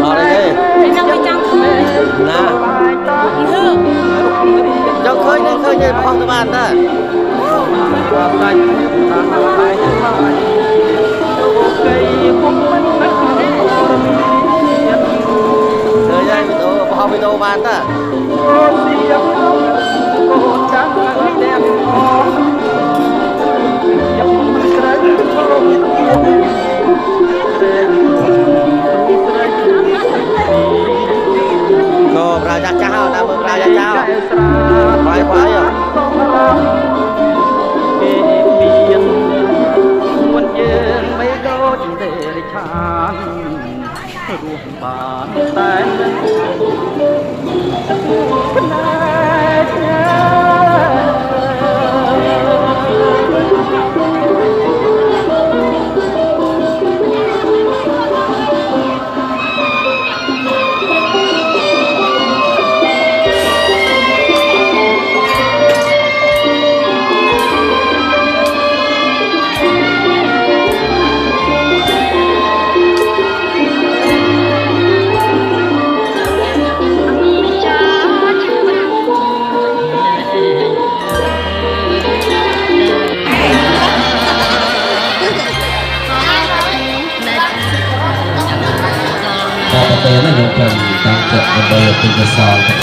เอาเลยดินนะเจ้าเคยเนี่ยพอสบานได้เลยไปโตพอไปโตบานได้ Ngô ra cháo đã mừng ra cháo khoái khoái rồi Tôi nó dùng cần tăng cực và bờ từ cái sò cái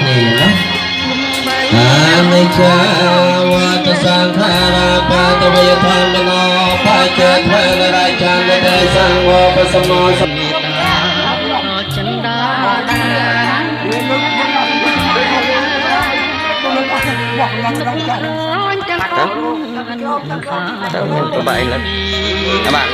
này nó cha wa ta sang tha ra pa ta ve tham na pa che thwe la ra chan te sang wa pa samma chân đa có bảy lần các bạn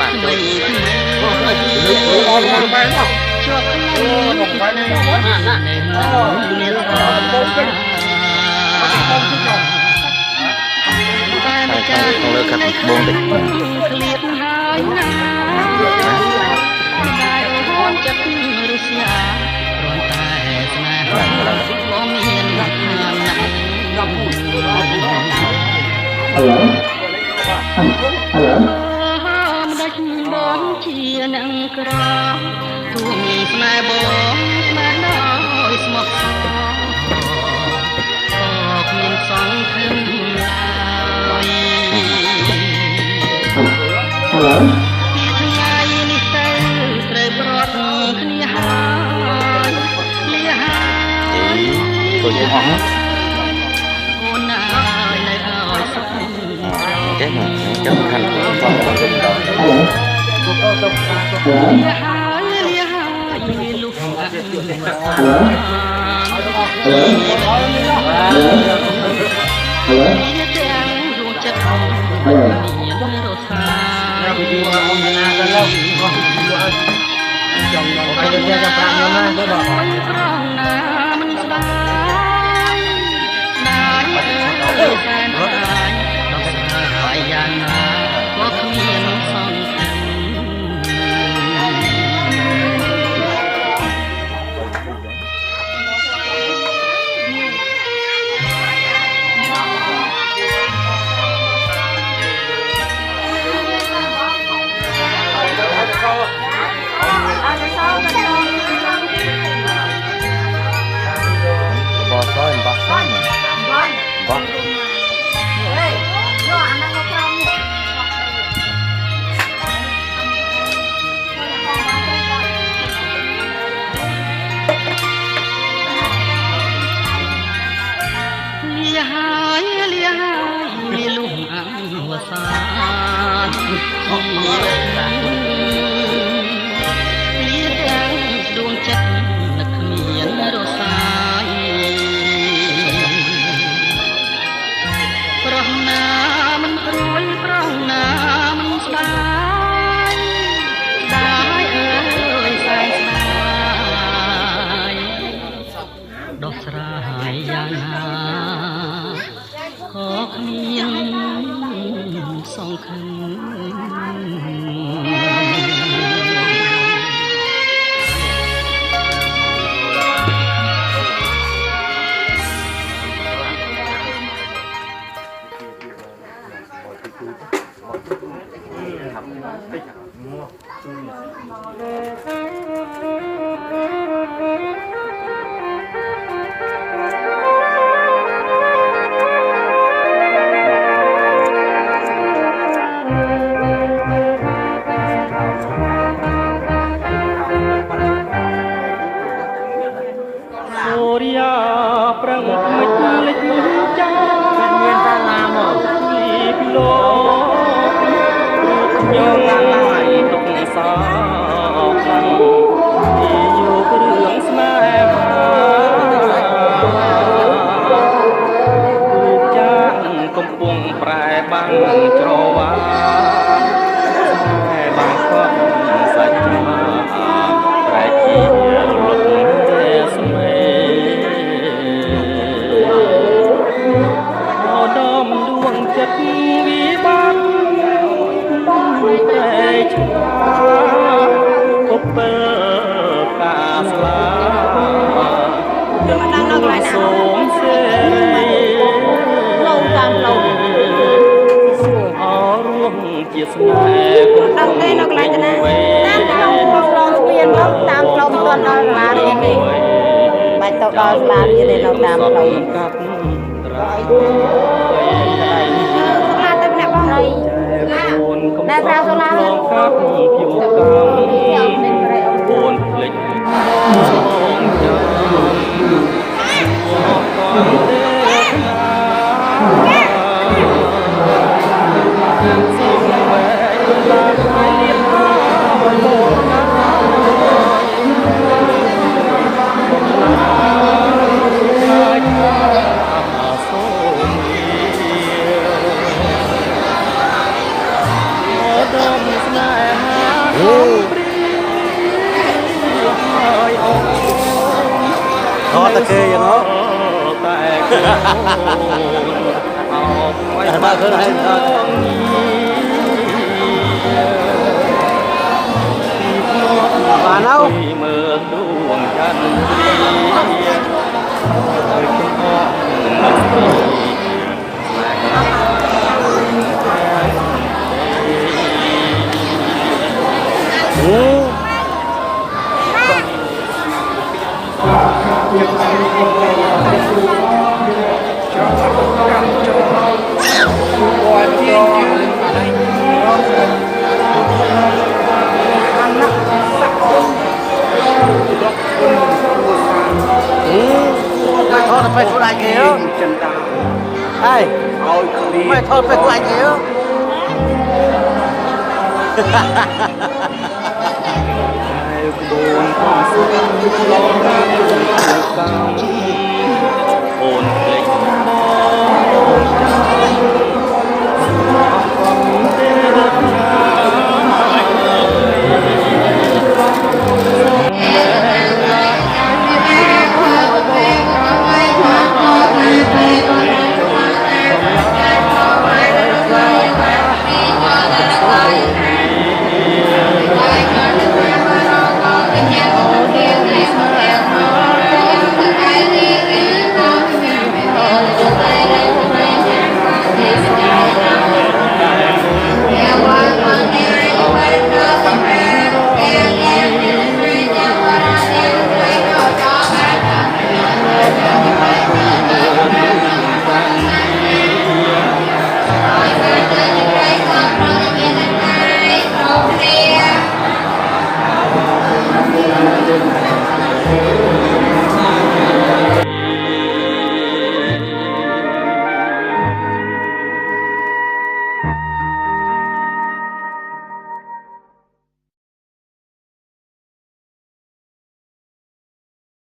con lơ cắt buông đi chia nắng cờ tuồng mai bóng mai nói smoke sọc miền sông thơm lai hello ngày ní say trời bọt khnia hai lia hai tôi chỉ hoang ôn ai lại hỏi sắp chết mà chết thành សូរិយាប្រឹងមិនលិចចាមានតាណាមកពីពីលោកខ្ញុំឡើងទុកសោកទីយករឿងស្នេហាលោកចាងកំពុងប្រែបាំងច្រវាបានខំសាច់ចាប្រែជាលុតស្មេអដំដួងចិត្តវិបត្តិតែឆ្លាគប់ពេលកាស្លានឹងសូមសេរីលោតាមលោអរួមជាស្នេហ៍គុំដឹងទេនៅកន្លែងណាតាមក្នុងផ្លូវស្ពានមកតាមផ្លូវមិនទាន់ដល់សាលារៀនទេបាច់ទៅដល់សាលារៀនទេនៅតាមផ្លូវកាត់ត្រៃសាលាទៅអ្នកបងហើយតែប្រើសាលារៀនកាត់ពីកម្មគូនភ្លេចបងចាំបងទេសូមវែងឡានលៀបមកណាសូមអដំស្នេហាអូព្រីហើយអូថតតែគេយ៉ាងហ៎តែគេអោបតែមកឃើញហើយបានហើយមើលដួងច័ន្ទហើយចំអកមកស្រីไม่ทอดไปกูได้เกี่ยวไอ้ไม่ทอดไปกูได้เกี่ยวโดนความสุขลองรักกันโอน